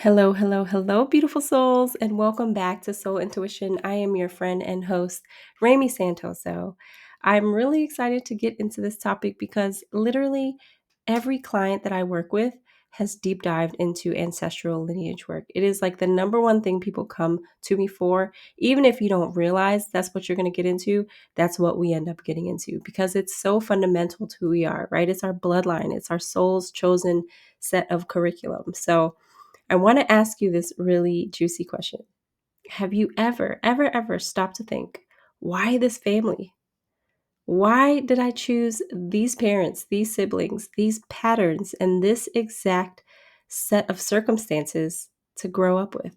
Hello, hello, hello, beautiful souls, and welcome back to Soul Intuition. I am your friend and host, Rami Santoso. I'm really excited to get into this topic because literally every client that I work with has deep dived into ancestral lineage work. It is like the number one thing people come to me for. Even if you don't realize that's what you're going to get into, that's what we end up getting into because it's so fundamental to who we are, right? It's our bloodline, it's our soul's chosen set of curriculum. So, I want to ask you this really juicy question. Have you ever stopped to think, why this family? Why did I choose these parents, these siblings, these patterns, and this exact set of circumstances to grow up with?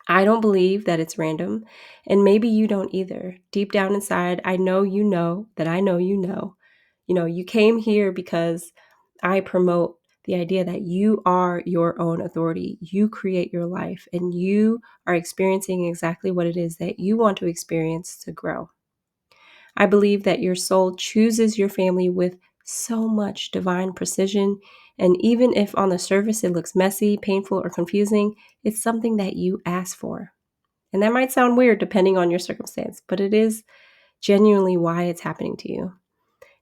I don't believe that it's random, and maybe you don't either. Deep down inside, I know that I know you know. You came here because I promote the idea that you are your own authority. You create your life, and you are experiencing exactly what it is that you want to experience to grow. I believe that your soul chooses your family with so much divine precision. And even if on the surface it looks messy, painful, or confusing, it's something that you ask for. And that might sound weird depending on your circumstance, but it is genuinely why it's happening to you.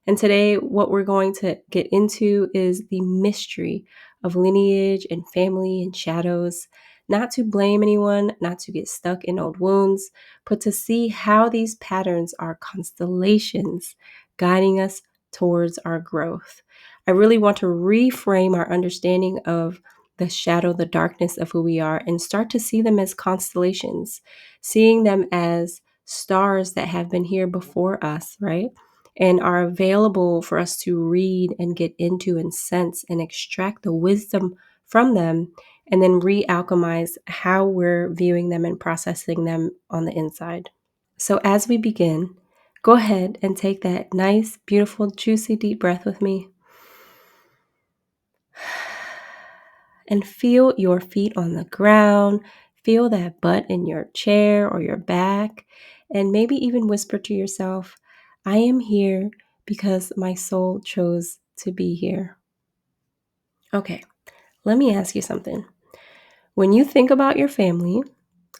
And today, what we're going to get into is the mystery of lineage and family and shadows. Not to blame anyone, not to get stuck in old wounds, but to see how these patterns are constellations guiding us towards our growth. I really want to reframe our understanding of the shadow, the darkness of who we are, and start to see them as constellations, seeing them as stars that have been here before us, right? And are available for us to read and get into and sense and extract the wisdom from them and then re-alchemize how we're viewing them and processing them on the inside. So as we begin, go ahead and take that nice, beautiful, juicy, deep breath with me and feel your feet on the ground. Feel that butt in your chair or your back, and maybe even whisper to yourself, I am here because my soul chose to be here. Okay, let me ask you something. When you think about your family,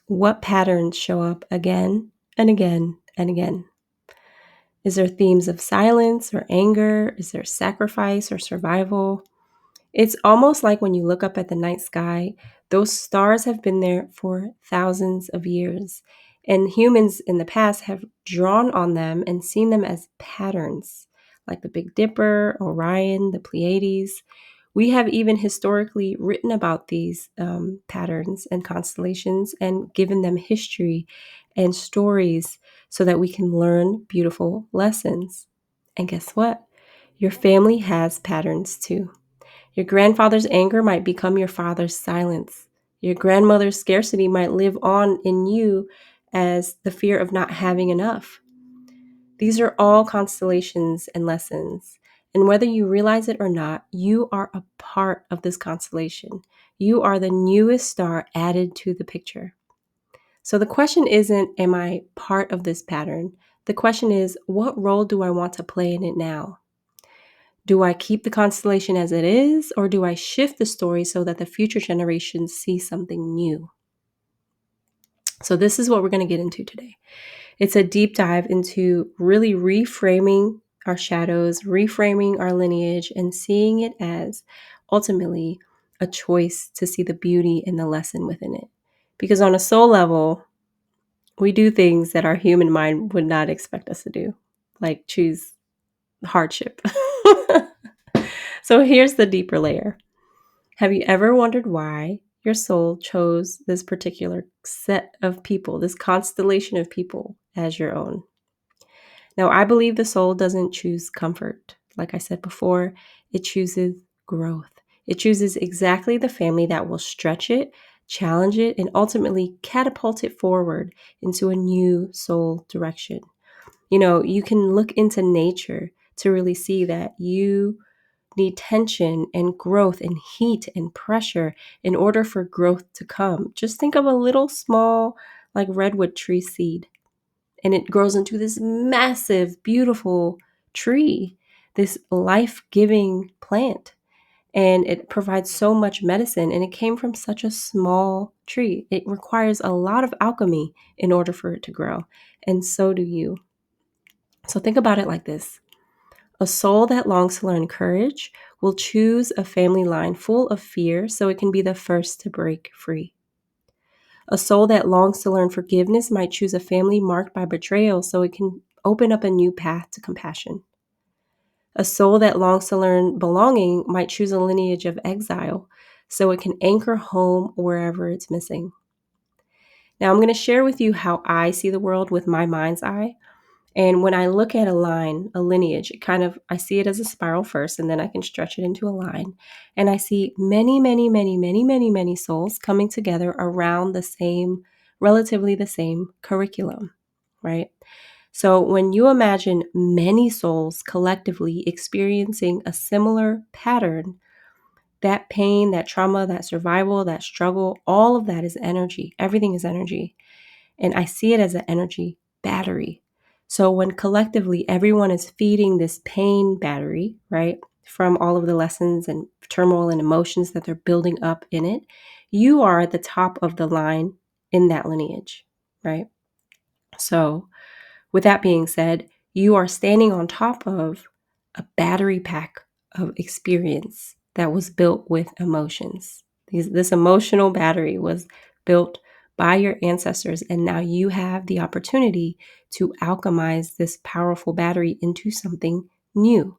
what patterns show up again and again and again? Is there themes of silence or anger? Is there sacrifice or survival? It's almost like when you look up at the night sky, those stars have been there for thousands of years. And humans in the past have drawn on them and seen them as patterns, like the Big Dipper, Orion, the Pleiades. We have even historically written about these patterns and constellations and given them history and stories so that we can learn beautiful lessons. And guess what? Your family has patterns too. Your grandfather's anger might become your father's silence. Your grandmother's scarcity might live on in you as the fear of not having enough. These are all constellations and lessons. And whether you realize it or not, you are a part of this constellation. You are the newest star added to the picture. So the question isn't, am I part of this pattern? The question is, what role do I want to play in it now? Do I keep the constellation as it is, or do I shift the story so that the future generations see something new? So, this is what we're going to get into today. It's a deep dive into really reframing our shadows, reframing our lineage, and seeing it as ultimately a choice to see the beauty and the lesson within it. Because on a soul level, we do things that our human mind would not expect us to do, like choose hardship. So here's the deeper layer. Have you ever wondered why your soul chose this particular set of people, this constellation of people as your own? Now, I believe the soul doesn't choose comfort. Like I said before, it chooses growth. It chooses exactly the family that will stretch it, challenge it, and ultimately catapult it forward into a new soul direction. You can look into nature to really see that you need tension and growth and heat and pressure in order for growth to come. Just think of a little small, like redwood tree seed, and it grows into this massive, beautiful tree, this life giving plant. and it provides so much medicine, and it came from such a small tree. It requires a lot of alchemy in order for it to grow, and so do you. So think about it like this. A soul that longs to learn courage will choose a family line full of fear so it can be the first to break free. A soul that longs to learn forgiveness might choose a family marked by betrayal so it can open up a new path to compassion. A soul that longs to learn belonging might choose a lineage of exile so it can anchor home wherever it's missing. Now, I'm going to share with you how I see the world with my mind's eye. And when I look at a line, a lineage, I see it as a spiral first, and then I can stretch it into a line. And I see many, many, many, many, many, many souls coming together around relatively the same curriculum, right? So when you imagine many souls collectively experiencing a similar pattern, that pain, that trauma, that survival, that struggle, all of that is energy. Everything is energy. And I see it as an energy battery. So when collectively everyone is feeding this pain battery, right, from all of the lessons and turmoil and emotions that they're building up in it, you are at the top of the line in that lineage, right? So with that being said, you are standing on top of a battery pack of experience that was built with emotions. This emotional battery was built by your ancestors, and now you have the opportunity to alchemize this powerful battery into something new.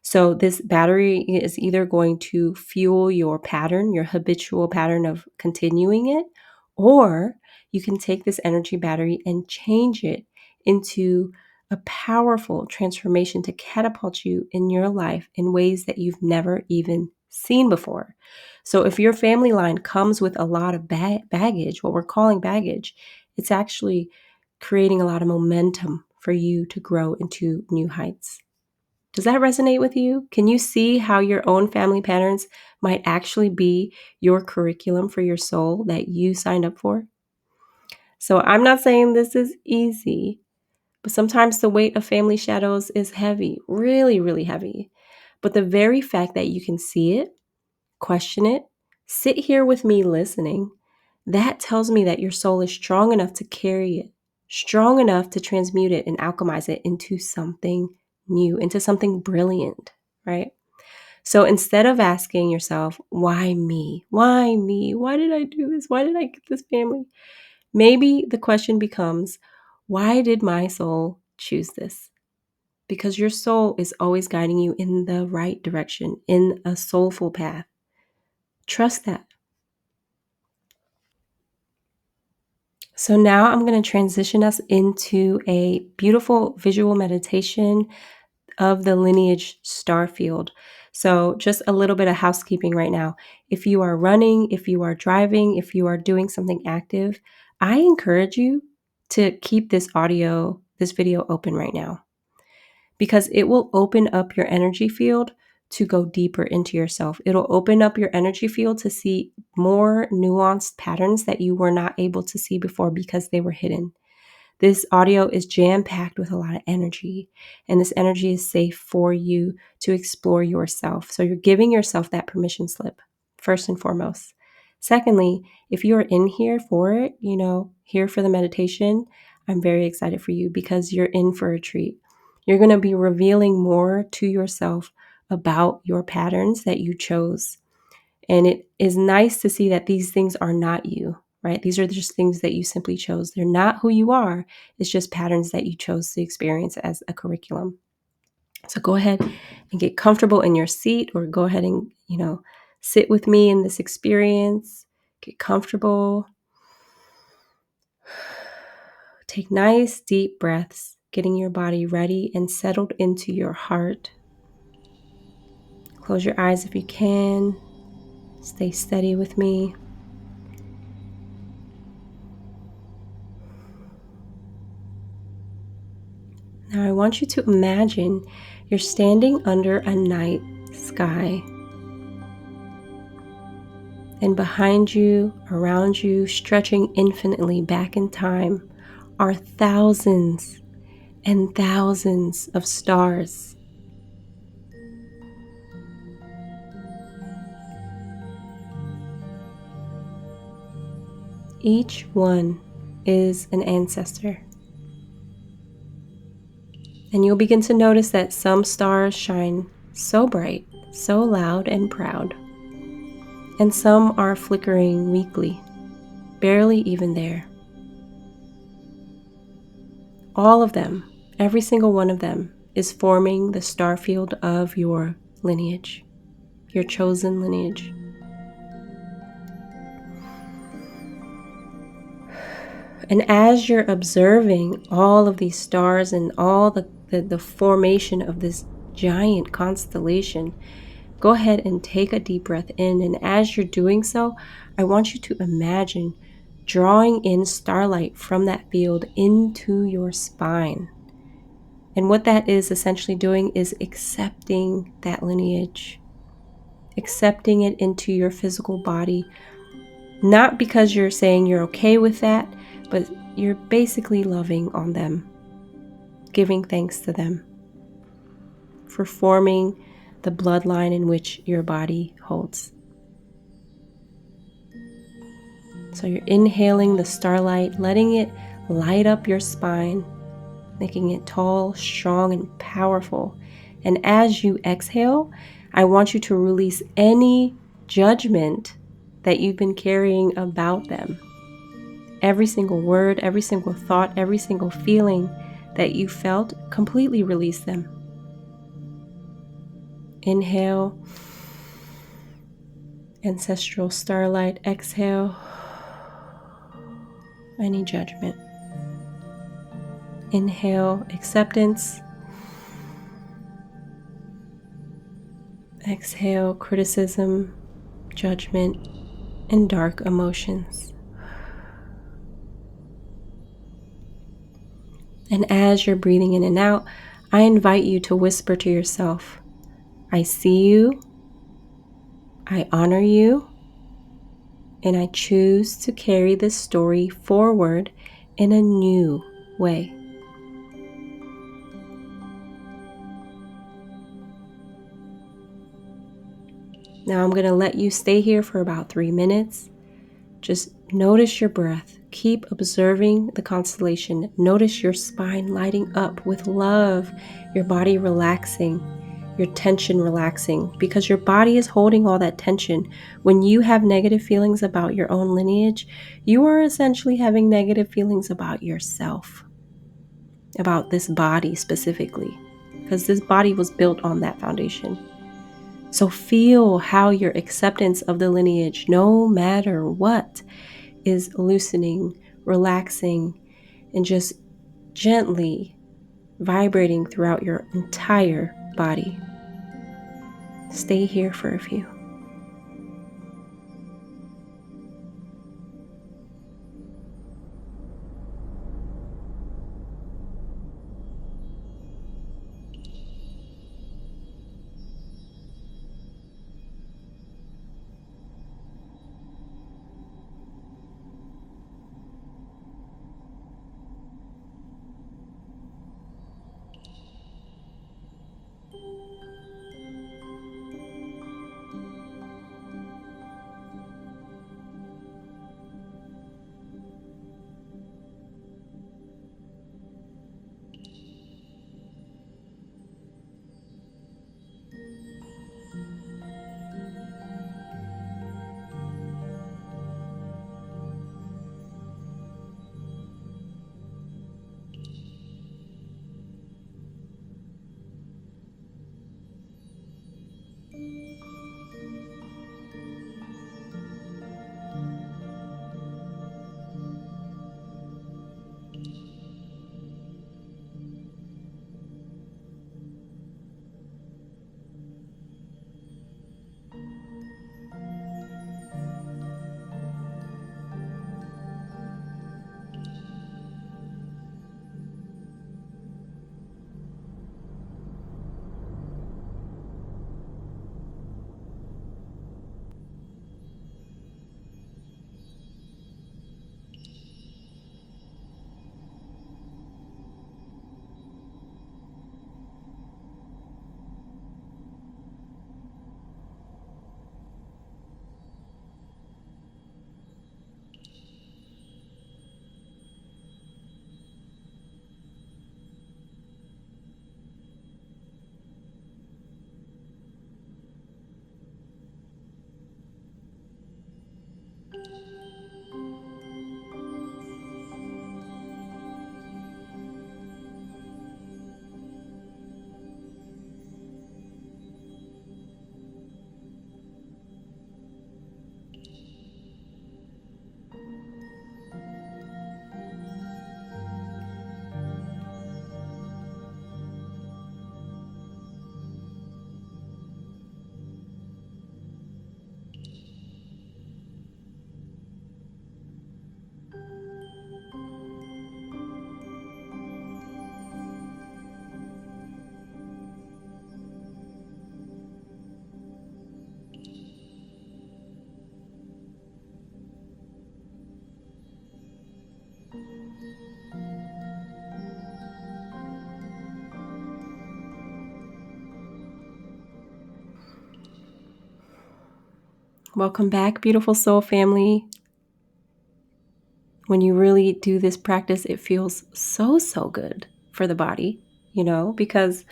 So this battery is either going to fuel your pattern, your habitual pattern of continuing it, or you can take this energy battery and change it into a powerful transformation to catapult you in your life in ways that you've never even seen before. So if your family line comes with a lot of baggage, what we're calling baggage, it's actually creating a lot of momentum for you to grow into new heights. Does that resonate with you? Can you see how your own family patterns might actually be your curriculum for your soul that you signed up for? So I'm not saying this is easy, but sometimes the weight of family shadows is heavy, really, really heavy. But the very fact that you can see it, question it, sit here with me listening, that tells me that your soul is strong enough to carry it, strong enough to transmute it and alchemize it into something new, into something brilliant, right? So instead of asking yourself, why me? Why me? Why did I do this? Why did I get this family? Maybe the question becomes, why did my soul choose this? Because your soul is always guiding you in the right direction, in a soulful path. Trust that. So now I'm going to transition us into a beautiful visual meditation of the lineage star field. So just a little bit of housekeeping right now. If you are running, if you are driving, if you are doing something active, I encourage you to keep this video open right now, because it will open up your energy field to go deeper into yourself. It'll open up your energy field to see more nuanced patterns that you were not able to see before because they were hidden. This audio is jam-packed with a lot of energy, and this energy is safe for you to explore yourself. So you're giving yourself that permission slip, first and foremost. Secondly, if you're in here for it, here for the meditation, I'm very excited for you because you're in for a treat. You're going to be revealing more to yourself about your patterns that you chose. And it is nice to see that these things are not you, right? These are just things that you simply chose. They're not who you are. It's just patterns that you chose to experience as a curriculum. So go ahead and get comfortable in your seat, or go ahead and, sit with me in this experience. Get comfortable. Take nice deep breaths, getting your body ready and settled into your heart. Close your eyes if you can. Stay steady with me. Now I want you to imagine you're standing under a night sky. And behind you, around you, stretching infinitely back in time, are thousands and thousands of stars. Each one is an ancestor. And you'll begin to notice that some stars shine so bright, so loud and proud, and some are flickering weakly, barely even there. All of them, every single one of them, is forming the star field of your lineage, your chosen lineage. And as you're observing all of these stars and all the formation of this giant constellation, go ahead and take a deep breath in. And as you're doing so, I want you to imagine drawing in starlight from that field into your spine. And what that is essentially doing is accepting that lineage, accepting it into your physical body, not because you're saying you're okay with that, but you're basically loving on them, giving thanks to them for forming the bloodline in which your body holds. So you're inhaling the starlight, letting it light up your spine, making it tall, strong, and powerful. And as you exhale, I want you to release any judgment that you've been carrying about them. Every single word, every single thought, every single feeling that you felt, completely release them. Inhale, ancestral starlight. Exhale, any judgment. Inhale, acceptance. Exhale, criticism, judgment, and dark emotions. And as you're breathing in and out, I invite you to whisper to yourself, I see you, I honor you, and I choose to carry this story forward in a new way. Now I'm going to let you stay here for about 3 minutes. Just notice your breath. Keep observing the constellation. Notice your spine lighting up with love, your body relaxing, your tension relaxing, because your body is holding all that tension. When you have negative feelings about your own lineage, you are essentially having negative feelings about yourself, about this body specifically, because this body was built on that foundation. So feel how your acceptance of the lineage, no matter what, is loosening, relaxing, and just gently vibrating throughout your entire body. Stay here for a few. Welcome back, beautiful soul family. When you really do this practice, it feels so, so good for the body, because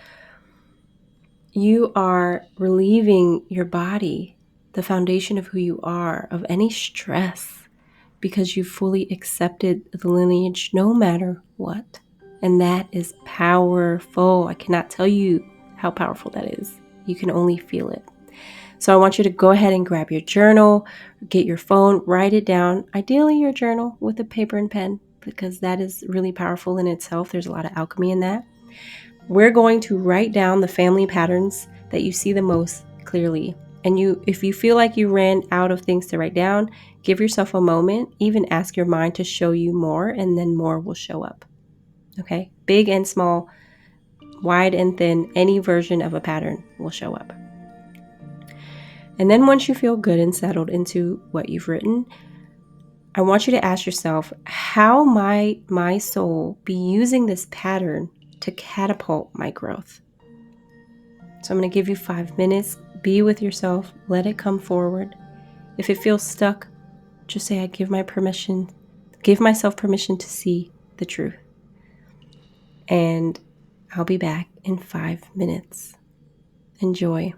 you are relieving your body, the foundation of who you are, of any stress, because you fully accepted the lineage no matter what. And that is powerful. I cannot tell you how powerful that is. You can only feel it. So I want you to go ahead and grab your journal, get your phone, write it down. Ideally, your journal with a paper and pen, because that is really powerful in itself. There's a lot of alchemy in that. We're going to write down the family patterns that you see the most clearly. And if you feel like you ran out of things to write down, give yourself a moment, even ask your mind to show you more, and then more will show up. Okay? Big and small, wide and thin, any version of a pattern will show up. And then once you feel good and settled into what you've written, I want you to ask yourself, how might my soul be using this pattern to catapult my growth? So I'm going to give you 5 minutes. Be with yourself. Let it come forward. If it feels stuck, just say, I give myself permission to see the truth. And I'll be back in 5 minutes. Enjoy.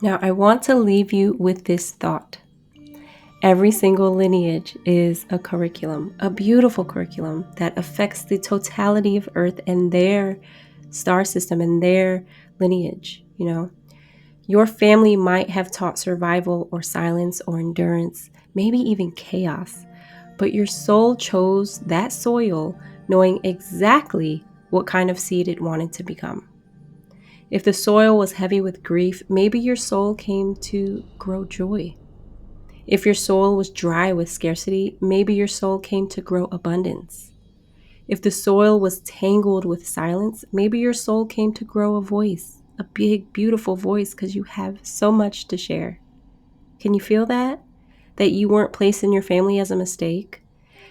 Now, I want to leave you with this thought. Every single lineage is a curriculum, a beautiful curriculum that affects the totality of Earth and their star system and their lineage. Your family might have taught survival or silence or endurance, maybe even chaos, but your soul chose that soil knowing exactly what kind of seed it wanted to become. If the soil was heavy with grief, maybe your soul came to grow joy. If your soul was dry with scarcity, maybe your soul came to grow abundance. If the soil was tangled with silence, maybe your soul came to grow a voice, a big, beautiful voice, because you have so much to share. Can you feel that? That you weren't placed in your family as a mistake?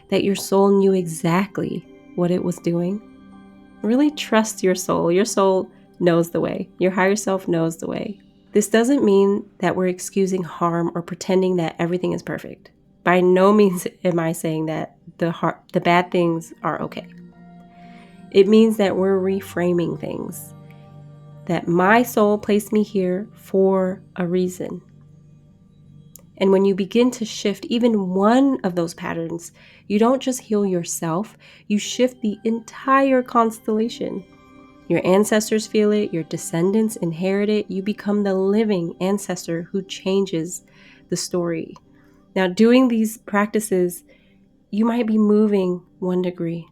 That your soul knew exactly what it was doing? Really trust your soul. Your soul knows the way. Your higher self knows the way. This doesn't mean that we're excusing harm or pretending that everything is perfect. By no means am I saying that the bad things are okay. It means that we're reframing things. That my soul placed me here for a reason. And when you begin to shift even one of those patterns, you don't just heal yourself, you shift the entire constellation. Your ancestors feel it, your descendants inherit it, you become the living ancestor who changes the story. Now, doing these practices, you might be moving 1 degree,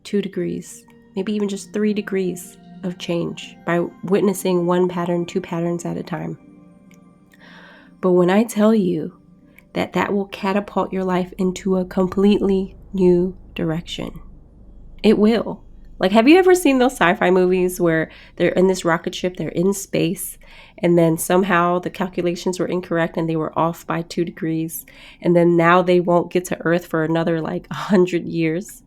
2 degrees, maybe even just 3 degrees of change by witnessing one pattern, 2 patterns at a time. But when I tell you that will catapult your life into a completely new direction, it will. Like, have you ever seen those sci-fi movies where they're in this rocket ship, they're in space, and then somehow the calculations were incorrect and they were off by 2 degrees, and then now they won't get to Earth for another 100 years?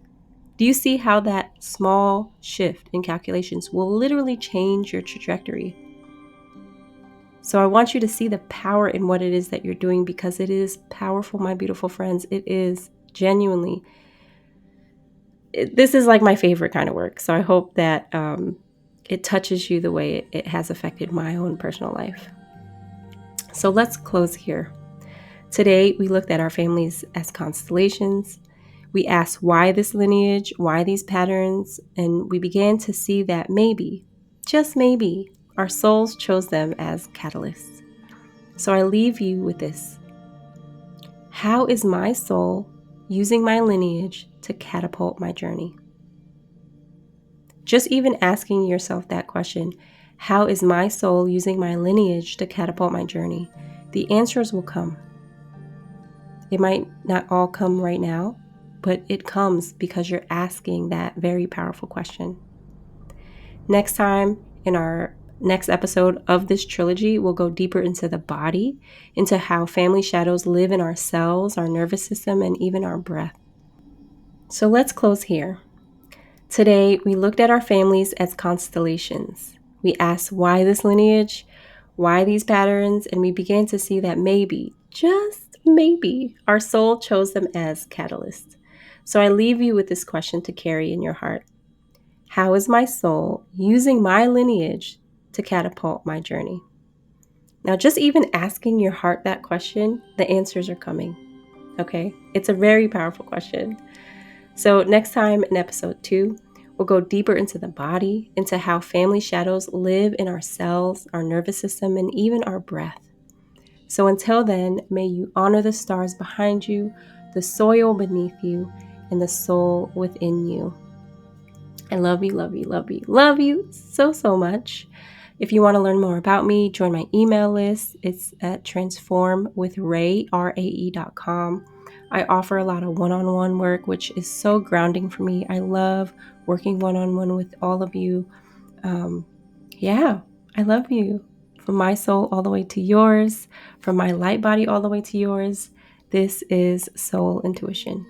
Do you see how that small shift in calculations will literally change your trajectory? So I want you to see the power in what it is that you're doing, because it is powerful, my beautiful friends. It is genuinely. This is like my favorite kind of work. So I hope that it touches you the way it has affected my own personal life. So let's close here. Today, we looked at our families as constellations. We asked why this lineage, why these patterns, and we began to see that maybe, just maybe, our souls chose them as catalysts. So I leave you with this. How is my soul using my lineage to catapult my journey? Just even asking yourself that question, how is my soul using my lineage to catapult my journey? The answers will come. It might not all come right now, but it comes because you're asking that very powerful question. Next time, in our next episode of this trilogy, we'll go deeper into the body, into how family shadows live in our cells, our nervous system, and even our breath. So let's close here. Today, we looked at our families as constellations. We asked why this lineage, why these patterns, and we began to see that maybe, just maybe, our soul chose them as catalysts. So I leave you with this question to carry in your heart. How is my soul using my lineage to catapult my journey? Now, just even asking your heart that question, the answers are coming. Okay? It's a very powerful question. So next time in episode 2, We'll go deeper into the body, into how family shadows live in our cells, our nervous system, and even our breath. So until then, may you honor the stars behind you, the soil beneath you, and the soul within you. I love you, love you, love you, love you so, so much. If you want to learn more about me, join my email list. It's at transformwithrae.com. I offer a lot of one-on-one work, which is so grounding for me. I love working one-on-one with all of you. I love you. From my soul all the way to yours, from my light body all the way to yours. This is Soul Intuition.